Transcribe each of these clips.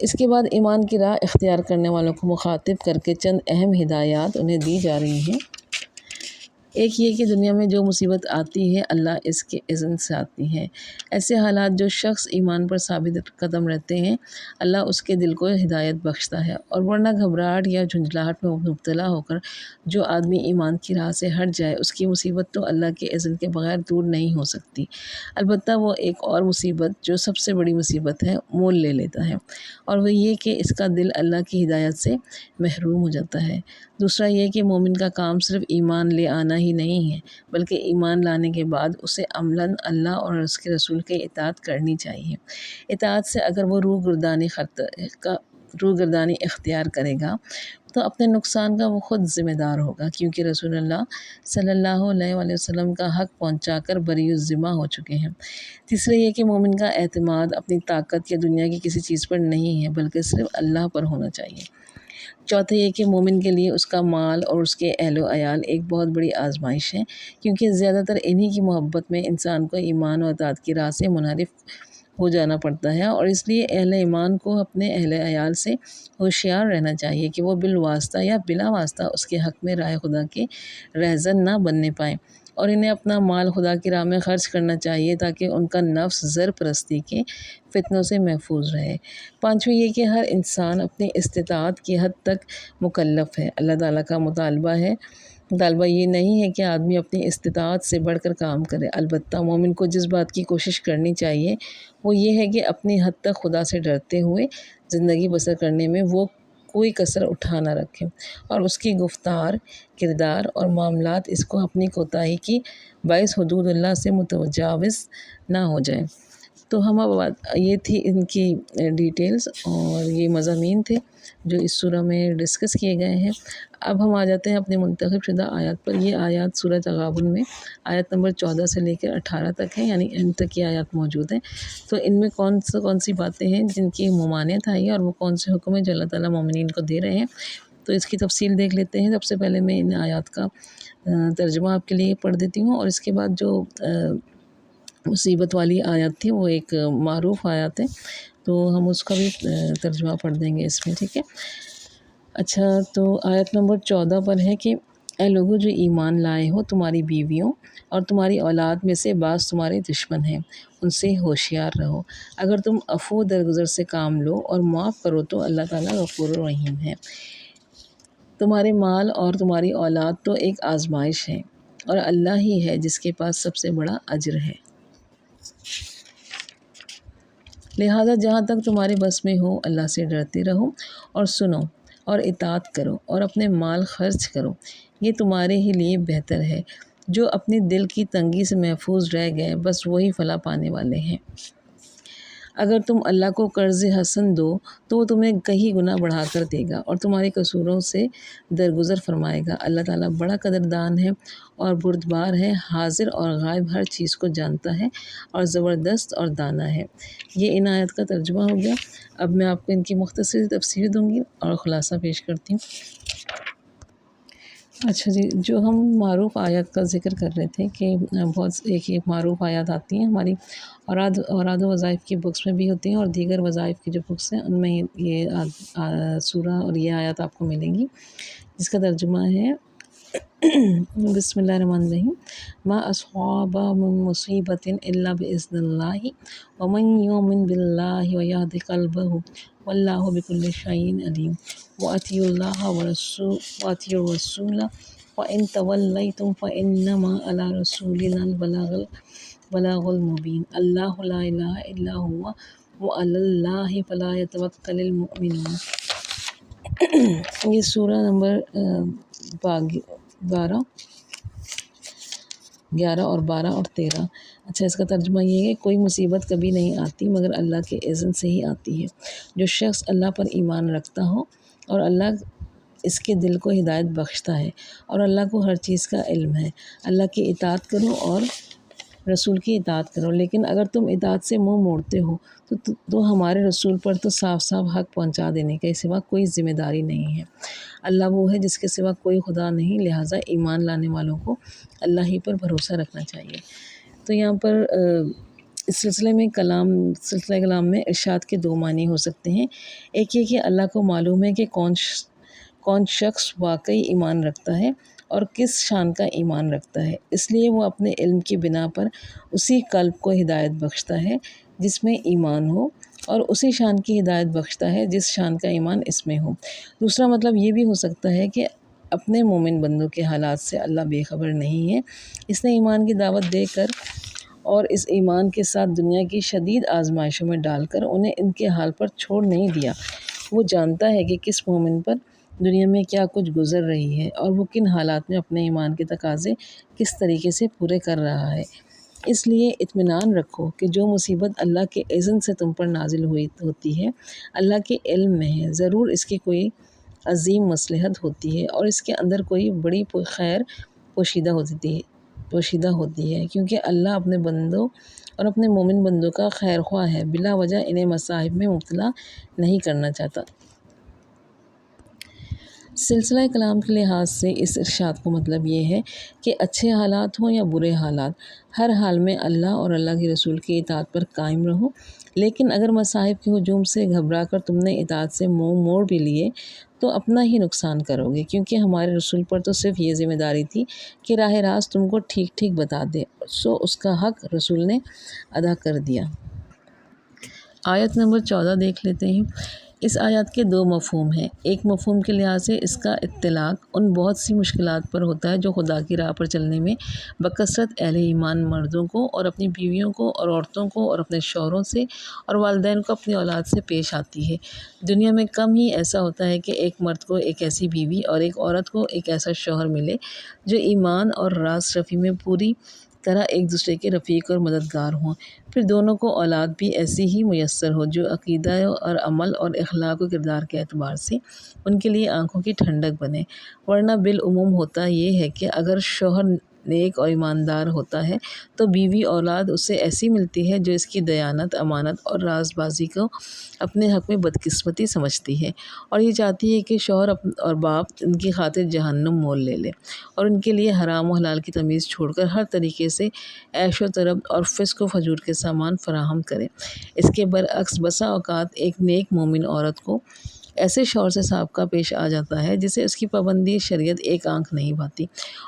اس کے بعد ایمان کی راہ اختیار کرنے والوں کو مخاطب کر کے چند اہم ہدایات انہیں دی جا رہی ہیں۔ ایک یہ کہ دنیا میں جو مصیبت آتی ہے اللہ اس کے اذن سے آتی ہے۔ ایسے حالات جو شخص ایمان پر ثابت قدم رہتے ہیں اللہ اس کے دل کو ہدایت بخشتا ہے، اور ورنہ گھبراہٹ یا جھنجھلاہٹ میں مبتلا ہو کر جو آدمی ایمان کی راہ سے ہٹ جائے اس کی مصیبت تو اللہ کے اذن کے بغیر دور نہیں ہو سکتی۔ البتہ وہ ایک اور مصیبت جو سب سے بڑی مصیبت ہے مول لے لیتا ہے، اور وہ یہ کہ اس کا دل اللہ کی ہدایت سے محروم ہو جاتا ہے۔ دوسرا یہ کہ مومن کا کام صرف ایمان لے آنا ہی نہیں ہے، بلکہ ایمان لانے کے بعد اسے عملاً اللہ اور اس کے رسول کی اطاعت کرنی چاہیے۔ اطاعت سے اگر وہ روگردانی اختیار کرے گا تو اپنے نقصان کا وہ خود ذمہ دار ہوگا، کیونکہ رسول اللہ صلی اللہ علیہ وآلہ وسلم کا حق پہنچا کر بری الذمہ ہو چکے ہیں۔ تیسرے یہ کہ مومن کا اعتماد اپنی طاقت یا دنیا کی کسی چیز پر نہیں ہے، بلکہ صرف اللہ پر ہونا چاہیے۔ چوتھا یہ کہ مومن کے لیے اس کا مال اور اس کے اہل و عیال ایک بہت بڑی آزمائش ہے، کیونکہ زیادہ تر انہی کی محبت میں انسان کو ایمان و اطاعت کی راہ سے منحرف ہو جانا پڑتا ہے، اور اس لیے اہل ایمان کو اپنے اہل عیال سے ہوشیار رہنا چاہیے کہ وہ بالواسطہ یا بلا واسطہ اس کے حق میں راہ خدا کے رہزن نہ بننے پائیں، اور انہیں اپنا مال خدا کی راہ میں خرچ کرنا چاہیے تاکہ ان کا نفس زر پرستی کے فتنوں سے محفوظ رہے۔ پانچویں یہ کہ ہر انسان اپنی استطاعت کی حد تک مکلف ہے۔ اللہ تعالیٰ کا مطالبہ یہ نہیں ہے کہ آدمی اپنی استطاعت سے بڑھ کر کام کرے، البتہ مومن کو جس بات کی کوشش کرنی چاہیے وہ یہ ہے کہ اپنی حد تک خدا سے ڈرتے ہوئے زندگی بسر کرنے میں وہ کوئی کسر اٹھا نہ رکھے، اور اس کی گفتار، کردار اور معاملات اس کو اپنی کوتاہی کی باعث حدود اللہ سے متجاوز نہ ہو جائے۔ تو یہ تھی ان کی ڈیٹیلز اور یہ مضامین تھے جو اس سورہ میں ڈسکس کیے گئے ہیں۔ اب ہم آ جاتے ہیں اپنے منتخب شدہ آیات پر۔ یہ آیات سورہ تغابن میں آیت نمبر 14 سے لے کر 18 تک ہیں، یعنی اینڈ تک یہ آیات موجود ہیں۔ تو ان میں کون سی باتیں ہیں جن کی ممانعت آئی ہے، اور وہ کون سے حکم ہیں جو اللہ تعالیٰ مومنین کو دے رہے ہیں، تو اس کی تفصیل دیکھ لیتے ہیں۔ سب سے پہلے میں ان آیات کا ترجمہ آپ کے لیے پڑھ دیتی ہوں، اور اس کے بعد جو مصیبت والی آیات تھی وہ ایک معروف آیات ہے، تو ہم اس کا بھی ترجمہ پڑھ دیں گے اس میں، ٹھیک ہے۔ اچھا، تو آیت نمبر 14 پر ہے کہ اے لوگو جو ایمان لائے ہو، تمہاری بیویوں اور تمہاری اولاد میں سے بعض تمہارے دشمن ہیں، ان سے ہوشیار رہو۔ اگر تم عفو درگزر سے کام لو اور معاف کرو تو اللہ تعالیٰ غفور الرحیم ہے۔ تمہارے مال اور تمہاری اولاد تو ایک آزمائش ہے، اور اللہ ہی ہے جس کے پاس سب سے بڑا اجر ہے۔ لہٰذا جہاں تک تمہارے بس میں ہو اللہ سے ڈرتے رہو، اور سنو اور اطاعت کرو اور اپنے مال خرچ کرو، یہ تمہارے ہی لیے بہتر ہے۔ جو اپنی دل کی تنگی سے محفوظ رہ گئے بس وہی فلاح پانے والے ہیں۔ اگر تم اللہ کو قرض حسن دو تو وہ تمہیں کئی گنا بڑھا کر دے گا اور تمہارے قصوروں سے درگزر فرمائے گا۔ اللہ تعالیٰ بڑا قدردان ہے اور بردبار ہے، حاضر اور غائب ہر چیز کو جانتا ہے اور زبردست اور دانا ہے۔ یہ ان آیت کا ترجمہ ہو گیا۔ اب میں آپ کو ان کی مختصر تفسیر دوں گی اور خلاصہ پیش کرتی ہوں۔ اچھا جی، جو ہم معروف آیات کا ذکر کر رہے تھے کہ ایک معروف آیات آتی ہیں ہماری اوراد و وظائف کی بکس میں بھی ہوتی ہیں، اور دیگر وظائف کی جو بکس ہیں ان میں یہ سورہ اور یہ آیات آپ کو ملیں گی، جس کا ترجمہ ہے بسم اللہ الرحمن الرحیم۔ ما اصاب من مصیبت الا باذن اللہ ومن یؤمن باللہ ویہد قلبہ واللہ بکل شیء علیم واطیعوا اللہ واطیعوا الرسول وان تولیتم فانما علی رسولنا البلاغ المبین۔ اللہ لا الہ الا هو وعلی اللہ فلیتوکل المؤمنون۔ یہ سورہ نمبر 11 اور 12 اور 13۔ اچھا، اس کا ترجمہ یہ ہے کہ کوئی مصیبت کبھی نہیں آتی مگر اللہ کے اذن سے ہی آتی ہے۔ جو شخص اللہ پر ایمان رکھتا ہو اور اللہ اس کے دل کو ہدایت بخشتا ہے، اور اللہ کو ہر چیز کا علم ہے، اللہ کی اطاعت کرو اور رسول کی اطاعت کرو، لیکن اگر تم اطاعت سے منہ موڑتے ہو تو ہمارے رسول پر تو صاف صاف حق پہنچا دینے کے سوا کوئی ذمہ داری نہیں ہے۔ اللہ وہ ہے جس کے سوا کوئی خدا نہیں، لہٰذا ایمان لانے والوں کو اللہ ہی پر بھروسہ رکھنا چاہیے۔ تو یہاں پر اس سلسلہ کلام میں ارشاد کے دو معنی ہو سکتے ہیں۔ ایک یہ کہ اللہ کو معلوم ہے کہ کون شخص واقعی ایمان رکھتا ہے اور کس شان کا ایمان رکھتا ہے، اس لیے وہ اپنے علم کی بنا پر اسی قلب کو ہدایت بخشتا ہے جس میں ایمان ہو، اور اسی شان کی ہدایت بخشتا ہے جس شان کا ایمان اس میں ہو۔ دوسرا مطلب یہ بھی ہو سکتا ہے کہ اپنے مومن بندوں کے حالات سے اللہ بے خبر نہیں ہے، اس نے ایمان کی دعوت دے کر اور اس ایمان کے ساتھ دنیا کی شدید آزمائشوں میں ڈال کر انہیں ان کے حال پر چھوڑ نہیں دیا۔ وہ جانتا ہے کہ کس مومن پر دنیا میں کیا کچھ گزر رہی ہے اور وہ کن حالات میں اپنے ایمان کے تقاضے کس طریقے سے پورے کر رہا ہے۔ اس لیے اطمینان رکھو کہ جو مصیبت اللہ کے اذن سے تم پر نازل ہوتی ہے اللہ کے علم میں ہے، ضرور اس کی کوئی عظیم مصلحت ہوتی ہے اور اس کے اندر کوئی بڑی خیر پوشیدہ ہوتی ہے، کیونکہ اللہ اپنے بندوں اور اپنے مومن بندوں کا خیر خواہ ہے، بلا وجہ انہیں مصائب میں مبتلا نہیں کرنا چاہتا۔ سلسلہ کلام کے لحاظ سے اس ارشاد کا مطلب یہ ہے کہ اچھے حالات ہوں یا برے حالات، ہر حال میں اللہ اور اللہ کے رسول کی اطاعت پر قائم رہو۔ لیکن اگر مصائب کے ہجوم سے گھبرا کر تم نے اطاعت سے منہ موڑ بھی لیے تو اپنا ہی نقصان کرو گے، کیونکہ ہمارے رسول پر تو صرف یہ ذمہ داری تھی کہ راہ راست تم کو ٹھیک ٹھیک بتا دے، سو اس کا حق رسول نے ادا کر دیا۔ آیت نمبر 14 دیکھ لیتے ہیں۔ اس آیات کے دو مفہوم ہیں۔ ایک مفہوم کے لحاظ سے اس کا اطلاق ان بہت سی مشکلات پر ہوتا ہے جو خدا کی راہ پر چلنے میں بکثرت اہل ایمان مردوں کو اور اپنی بیویوں کو اور عورتوں کو اور اپنے شوہروں سے اور والدین کو اپنی اولاد سے پیش آتی ہے۔ دنیا میں کم ہی ایسا ہوتا ہے کہ ایک مرد کو ایک ایسی بیوی اور ایک عورت کو ایک ایسا شوہر ملے جو ایمان اور راست رفیع میں پوری طرح ایک دوسرے کے رفیق اور مددگار ہوں، پھر دونوں کو اولاد بھی ایسی ہی میسر ہو جو عقیدہ اور عمل اور اخلاق و کردار کے اعتبار سے ان کے لیے آنکھوں کی ٹھنڈک بنے۔ ورنہ بالعموم ہوتا یہ ہے کہ اگر شوہر نیک اور ایماندار ہوتا ہے تو بیوی اولاد اسے ایسی ملتی ہے جو اس کی دیانت، امانت اور راز بازی کو اپنے حق میں بدقسمتی سمجھتی ہے، اور یہ چاہتی ہے کہ شوہر اور باپ ان کی خاطر جہنم مول لے اور ان کے لیے حرام و حلال کی تمیز چھوڑ کر ہر طریقے سے عیش و طرب اور فسق و فجور کے سامان فراہم کرے۔ اس کے برعکس بسا اوقات ایک نیک مومن عورت کو ایسے شوہر سے سابقہ پیش آ جاتا ہے جسے اس کی پابندی شریعت ایک آنکھ نہیں بھاتی،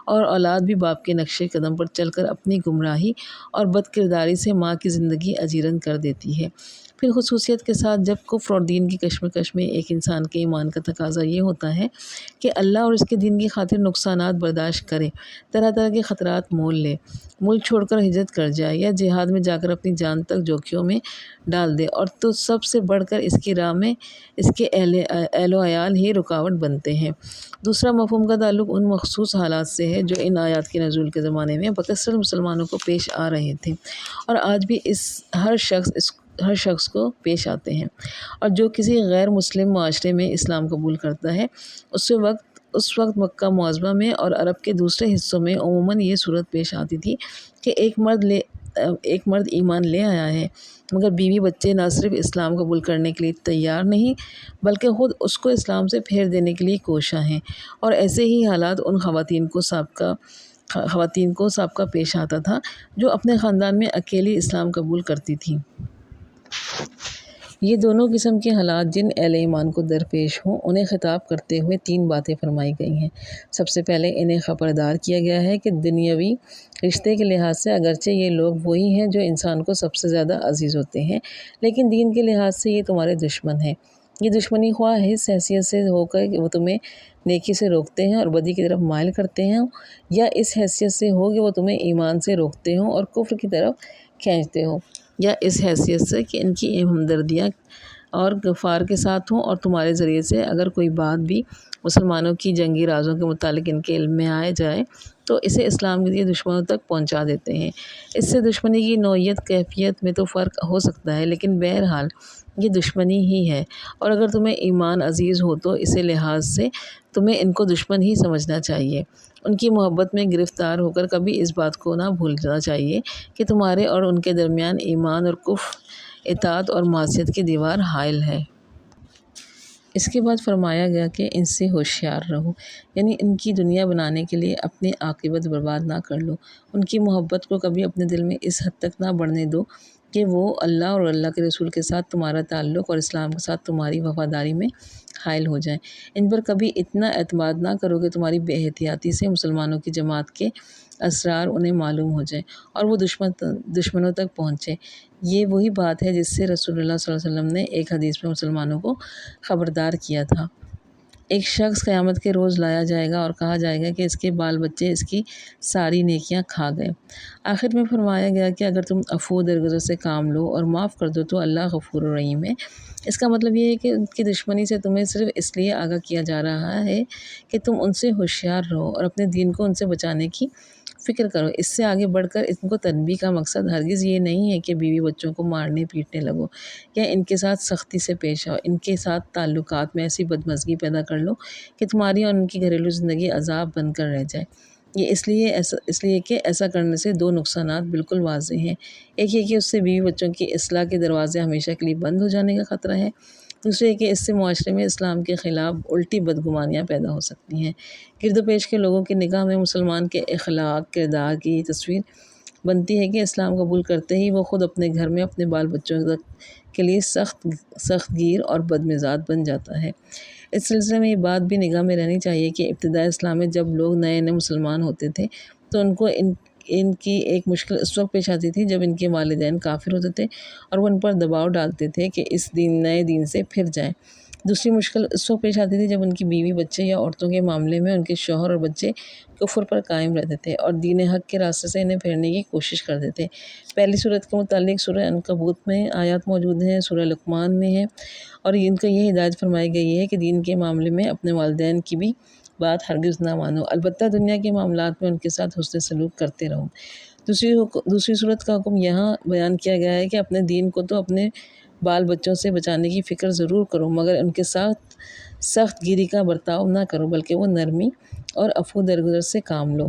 اور اولاد بھی باپ کے نقش قدم پر چل کر اپنی گمراہی اور بد کرداری سے ماں کی زندگی اجیرن کر دیتی ہے۔ پھر خصوصیت کے ساتھ جب کفر اور دین کی کشمکش میں ایک انسان کے ایمان کا تقاضا یہ ہوتا ہے کہ اللہ اور اس کے دین کی خاطر نقصانات برداشت کرے، طرح طرح کے خطرات مول لے، ملک چھوڑ کر ہجرت کر جائے یا جہاد میں جا کر اپنی جان تک جوکھیوں میں ڈال دے، اور تو سب سے بڑھ کر اس کی راہ میں اس کے اہل و عیال ہی رکاوٹ بنتے ہیں۔ دوسرا مفہوم کا تعلق ان مخصوص حالات سے ہے جو ان آیات کے نزول کے زمانے میں بکثرت مسلمانوں کو پیش آ رہے تھے اور آج بھی ہر شخص کو پیش آتے ہیں، اور جو کسی غیر مسلم معاشرے میں اسلام قبول کرتا ہے اس وقت مکہ معظمہ میں اور عرب کے دوسرے حصوں میں عموماً یہ صورت پیش آتی تھی کہ ایک مرد ایمان لے آیا ہے مگر بیوی بچے نہ صرف اسلام قبول کرنے کے لیے تیار نہیں بلکہ خود اس کو اسلام سے پھیر دینے کے لیے کوشاں ہیں، اور ایسے ہی حالات ان خواتین کو سابقہ پیش آتا تھا جو اپنے خاندان میں اکیلی اسلام قبول کرتی تھیں۔ یہ دونوں قسم کے حالات جن اہل ایمان کو درپیش ہوں انہیں خطاب کرتے ہوئے تین باتیں فرمائی گئی ہیں۔ سب سے پہلے انہیں خبردار کیا گیا ہے کہ دنیاوی رشتے کے لحاظ سے اگرچہ یہ لوگ وہی ہیں جو انسان کو سب سے زیادہ عزیز ہوتے ہیں، لیکن دین کے لحاظ سے یہ تمہارے دشمن ہیں۔ یہ دشمنی خواہ اس حیثیت سے ہو کر کہ وہ تمہیں نیکی سے روکتے ہیں اور بدی کی طرف مائل کرتے ہیں، یا اس حیثیت سے ہو کہ وہ تمہیں ایمان سے روکتے ہوں اور کفر کی طرف کھینچتے ہوں، یا اس حیثیت سے کہ ان کی ہمدردیاں اور غفار کے ساتھ ہوں اور تمہارے ذریعے سے اگر کوئی بات بھی مسلمانوں کی جنگی رازوں کے متعلق ان کے علم میں آ جائے تو اسے اسلام کے دشمنوں تک پہنچا دیتے ہیں۔ اس سے دشمنی کی نوعیت کیفیت میں تو فرق ہو سکتا ہے، لیکن بہرحال یہ دشمنی ہی ہے، اور اگر تمہیں ایمان عزیز ہو تو اسی لحاظ سے تمہیں ان کو دشمن ہی سمجھنا چاہیے۔ ان کی محبت میں گرفتار ہو کر کبھی اس بات کو نہ بھولنا چاہیے کہ تمہارے اور ان کے درمیان ایمان اور کفر، اطاعت اور معصیت کی دیوار حائل ہے۔ اس کے بعد فرمایا گیا کہ ان سے ہوشیار رہو، یعنی ان کی دنیا بنانے کے لیے اپنی عاقبت برباد نہ کر لو۔ ان کی محبت کو کبھی اپنے دل میں اس حد تک نہ بڑھنے دو کہ وہ اللہ اور اللہ کے رسول کے ساتھ تمہارا تعلق اور اسلام کے ساتھ تمہاری وفاداری میں حائل ہو جائیں۔ ان پر کبھی اتنا اعتماد نہ کرو کہ تمہاری بے احتیاطی سے مسلمانوں کی جماعت کے اسرار انہیں معلوم ہو جائیں اور وہ دشمنوں تک پہنچے۔ یہ وہی بات ہے جس سے رسول اللہ صلی اللہ علیہ وسلم نے ایک حدیث میں مسلمانوں کو خبردار کیا تھا۔ ایک شخص قیامت کے روز لایا جائے گا اور کہا جائے گا کہ اس کے بال بچے اس کی ساری نیکیاں کھا گئے۔ آخر میں فرمایا گیا کہ اگر تم عفو درگزر سے کام لو اور معاف کر دو تو اللہ غفور الرحیم ہے۔ اس کا مطلب یہ ہے کہ ان کی دشمنی سے تمہیں صرف اس لیے آگاہ کیا جا رہا ہے کہ تم ان سے ہوشیار رہو اور اپنے دین کو ان سے بچانے کی فکر کرو۔ اس سے آگے بڑھ کر ان کو تنبیہ کا مقصد ہرگز یہ نہیں ہے کہ بیوی بچوں کو مارنے پیٹنے لگو یا ان کے ساتھ سختی سے پیش آؤ، ان کے ساتھ تعلقات میں ایسی بدمزگی پیدا کر لو کہ تمہاری اور ان کی گھریلو زندگی عذاب بن کر رہ جائے۔ یہ اس لیے کہ ایسا کرنے سے دو نقصانات بالکل واضح ہیں۔ ایک یہ کہ اس سے بیوی بچوں کی اصلاح کے دروازے ہمیشہ کے لیے بند ہو جانے کا خطرہ ہے، دوسرے کہ اس سے معاشرے میں اسلام کے خلاف الٹی بدگمانیاں پیدا ہو سکتی ہیں۔ گرد و پیش کے لوگوں کی نگاہ میں مسلمان کے اخلاق کردار کی تصویر بنتی ہے کہ اسلام قبول کرتے ہی وہ خود اپنے گھر میں اپنے بال بچوں کے لیے سخت گیر اور بدمزاج بن جاتا ہے۔ اس سلسلے میں یہ بات بھی نگاہ میں رہنی چاہیے کہ ابتدائی اسلام میں جب لوگ نئے مسلمان ہوتے تھے تو ان کو ان کی ایک مشکل اس وقت پیش آتی تھی جب ان کے والدین کافر ہوتے تھے اور وہ ان پر دباؤ ڈالتے تھے کہ اس نئے دین سے پھر جائیں۔ دوسری مشکل اس وقت پیش آتی تھی جب ان کی بیوی بچے یا عورتوں کے معاملے میں ان کے شوہر اور بچے کفر پر قائم رہتے تھے اور دین حق کے راستے سے انہیں پھیرنے کی کوشش کرتے تھے۔ پہلی صورت کے متعلق سورہ عنکبوت میں آیات موجود ہیں، سورہ لقمان میں ہیں، اور ان کو یہ ہدایت فرمائی گئی ہے کہ دین کے معاملے میں اپنے والدین کی بھی بات ہرگز نہ مانو، البتہ دنیا کے معاملات میں ان کے ساتھ حسن سلوک کرتے رہو۔ دوسری صورت کا حکم یہاں بیان کیا گیا ہے کہ اپنے دین کو تو اپنے بال بچوں سے بچانے کی فکر ضرور کرو، مگر ان کے ساتھ سخت گیری کا برتاؤ نہ کرو، بلکہ وہ نرمی اور عفو درگزر سے کام لو۔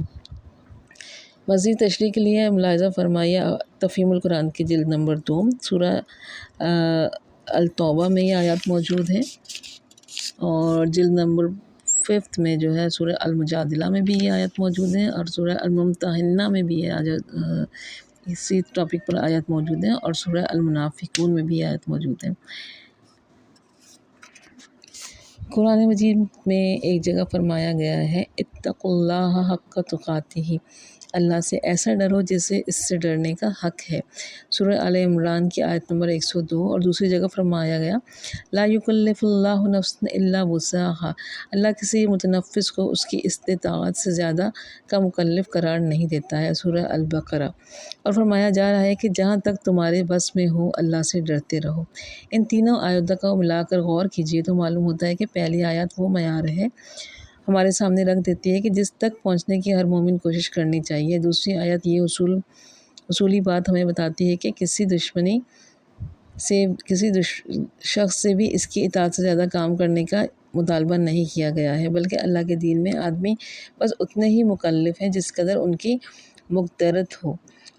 مزید تشریح کے لیے ملاحظہ فرمائیے تفہیم القرآن کی جلد نمبر 2 سورہ التوبہ میں یہ آیات موجود ہیں، اور جلد نمبر 5 میں جو ہے سورہ المجادلہ میں بھی یہ آیات موجود ہیں، اور سورہ الممتحنہ میں بھی اسی ٹاپک پر آیات موجود ہیں، اور سورہ المنافقون میں بھی آیات موجود ہیں۔ قرآن مجید میں ایک جگہ فرمایا گیا ہے اتقوا اللہ حق تقاتہ، اللہ سے ایسا ڈرو جیسے اس سے ڈرنے کا حق ہے، سورہ آل عمران کی آیت نمبر 102۔ اور دوسری جگہ فرمایا گیا لا یکلف اللہ نفسا الا وسعہا، اللہ کسی متنفس کو اس کی استطاعت سے زیادہ کا مکلف قرار نہیں دیتا ہے، سورہ البقرہ۔ اور فرمایا جا رہا ہے کہ جہاں تک تمہارے بس میں ہو اللہ سے ڈرتے رہو۔ ان تینوں آیاتوں کو ملا کر غور کیجیے تو معلوم ہوتا ہے کہ پہلی آیت وہ معیار ہے ہمارے سامنے رکھ دیتی ہے کہ جس تک پہنچنے کی ہر مومن کوشش کرنی چاہیے۔ دوسری آیت یہ اصولی بات ہمیں بتاتی ہے کہ کسی شخص سے بھی اس کی اطاعت سے زیادہ کام کرنے کا مطالبہ نہیں کیا گیا ہے، بلکہ اللہ کے دین میں آدمی بس اتنے ہی مکلف ہیں جس قدر ان کی مقدرت ہو،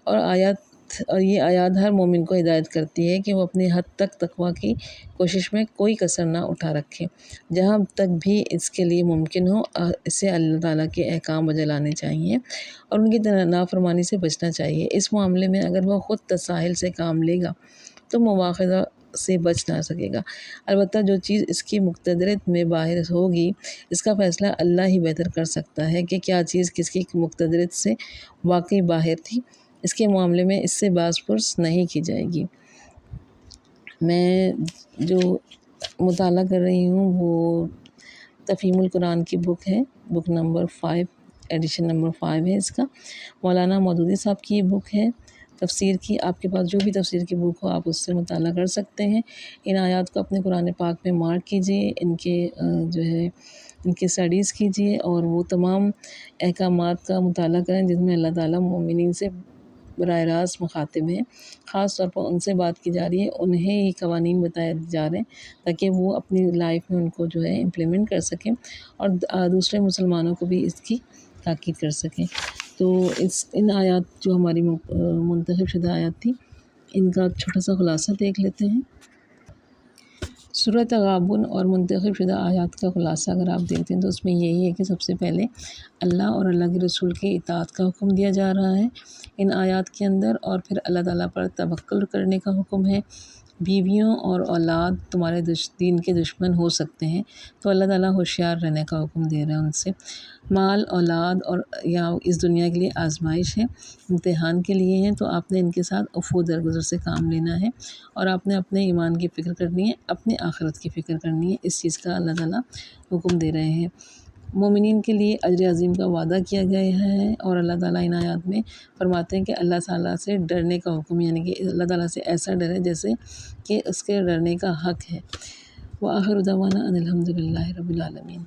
اور یہ آیات ہر مومن کو ہدایت کرتی ہے کہ وہ اپنی حد تک تقویٰ کی کوشش میں کوئی کسر نہ اٹھا رکھے، جہاں تک بھی اس کے لیے ممکن ہو اسے اللہ تعالیٰ کے احکام بجا لانے چاہیے اور ان کی نافرمانی سے بچنا چاہیے۔ اس معاملے میں اگر وہ خود تساہل سے کام لے گا تو مواخذہ سے بچ نہ سکے گا، البتہ جو چیز اس کی مقتدرت میں باہر ہوگی اس کا فیصلہ اللہ ہی بہتر کر سکتا ہے کہ کیا چیز کس کی مقتدرت سے واقعی باہر تھی، اس کے معاملے میں اس سے باز پرس نہیں کی جائے گی۔ میں جو مطالعہ کر رہی ہوں وہ تفہیم القرآن کی بک ہے، بک نمبر 5، ایڈیشن نمبر 5 ہے اس کا، مولانا مودودی صاحب کی یہ بک ہے تفسیر کی۔ آپ کے پاس جو بھی تفسیر کی بک ہو آپ اس سے مطالعہ کر سکتے ہیں۔ ان آیات کو اپنے قرآن پاک میں مارک کیجیے، ان کی اسٹڈیز کیجیے اور وہ تمام احکامات کا مطالعہ کریں جن میں اللہ تعالیٰ مومنین سے براہ راست مخاطب ہیں، خاص طور پر ان سے بات کی جا رہی ہے، انہیں ہی قوانین بتائے جا رہے ہیں تاکہ وہ اپنی لائف میں ان کو جو ہے امپلیمنٹ کر سکیں اور دوسرے مسلمانوں کو بھی اس کی تاکید کر سکیں۔ تو ان آیات جو ہماری منتخب شدہ آیات تھی ان کا چھوٹا سا خلاصہ دیکھ لیتے ہیں۔ سورہ تغابن اور منتخب شدہ آیات کا خلاصہ اگر آپ دیکھتے ہیں تو اس میں یہی ہے کہ سب سے پہلے اللہ اور اللہ کے رسول کی اطاعت کا حکم دیا جا رہا ہے ان آیات کے اندر، اور پھر اللہ تعالیٰ پر توکل کرنے کا حکم ہے۔ بیویوں اور اولاد تمہارے دین کے دشمن ہو سکتے ہیں، تو اللہ تعالیٰ ہوشیار رہنے کا حکم دے رہا ہے ان سے۔ مال، اولاد اور یا اس دنیا کے لیے آزمائش ہے، امتحان کے لیے ہیں، تو آپ نے ان کے ساتھ عفو درگزر سے کام لینا ہے، اور آپ نے اپنے ایمان کی فکر کرنی ہے، اپنی آخرت کی فکر کرنی ہے۔ اس چیز کا اللہ تعالیٰ حکم دے رہے ہیں۔ مومنین کے لیے اجر عظیم کا وعدہ کیا گیا ہے، اور اللہ تعالیٰ ان آیات میں فرماتے ہیں کہ اللہ تعالیٰ سے ڈرنے کا حکم، یعنی کہ اللہ تعالیٰ سے ایسا ڈرے جیسے کہ اس کے ڈرنے کا حق ہے۔ وآخر دعوانا ان الحمد للہ رب العالمین۔